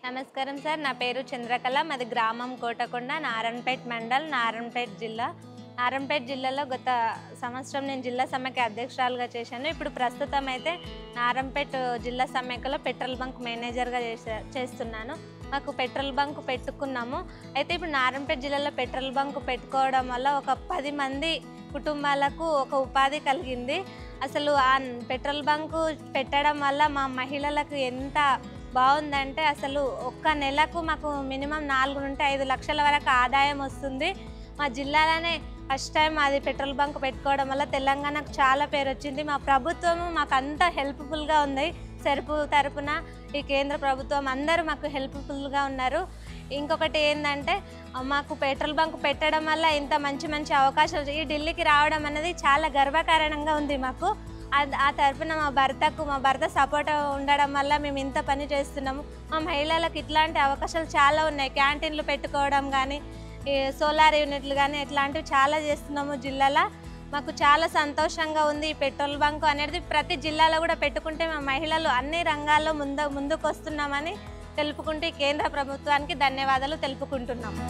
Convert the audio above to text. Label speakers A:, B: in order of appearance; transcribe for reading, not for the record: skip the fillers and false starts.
A: నమస్కారం సార్. నా పేరు చంద్రకళ. మాది గ్రామం కోటకొండ, నారాయణపేట్ మండల్, నారాయణపేట్ జిల్లా. నారాయణపేట్ జిల్లాలో గత సంవత్సరం నేను జిల్లా సమైక్య అధ్యక్షురాలుగా చేశాను. ఇప్పుడు ప్రస్తుతం అయితే నారాయణపేట్ జిల్లా సమైక్యలో పెట్రోల్ బంక్ మేనేజర్గా చేస్తున్నాను. మాకు పెట్రోల్ బంక్ పెట్టుకున్నాము. అయితే ఇప్పుడు నారాయణపేట్ జిల్లాలో పెట్రోల్ బంక్ పెట్టుకోవడం వల్ల ఒక 10 మంది కుటుంబాలకు ఒక ఉపాధి కలిగింది. అసలు ఆ పెట్రోల్ బంకు పెట్టడం వల్ల మా మహిళలకు ఎంత బాగుందంటే, అసలు ఒక్క నెలకు మాకు మినిమం 4 నుండి 5 లక్షల వరకు ఆదాయం వస్తుంది. మా జిల్లాలోనే ఫస్ట్ టైం అది పెట్రోల్ బంక్ పెట్టుకోవడం వల్ల తెలంగాణకు చాలా పేరు వచ్చింది. మా ప్రభుత్వము మాకు అంతా హెల్ప్ఫుల్గా ఉంది. సెరుపు తరపున ఈ కేంద్ర ప్రభుత్వం అందరూ మాకు హెల్ప్ఫుల్గా ఉన్నారు. ఇంకొకటి ఏంటంటే, మాకు పెట్రోల్ బంక్ పెట్టడం వల్ల ఇంత మంచి మంచి అవకాశాలు ఈ ఢిల్లీకి రావడం అనేది చాలా గర్వకారణంగా ఉంది మాకు. ఆ తరపున మా భర్త సపోర్ట్ ఉండడం వల్ల మేము ఇంత పని చేస్తున్నాము. మా మహిళలకు ఇట్లాంటి అవకాశాలు చాలా ఉన్నాయి. క్యాంటీన్లు పెట్టుకోవడం కానీ, సోలార్ యూనిట్లు కానీ ఇట్లాంటివి చాలా చేస్తున్నాము జిల్లాలో. మాకు చాలా సంతోషంగా ఉంది. ఈ పెట్రోల్ బంక్ అనేది ప్రతి జిల్లాలో కూడా పెట్టుకుంటే మా మహిళలు అన్ని రంగాల్లో ముందుకు వస్తున్నామని తెలుపుకుంటూ కేంద్ర ప్రభుత్వానికి ధన్యవాదాలు తెలుపుకుంటున్నాము.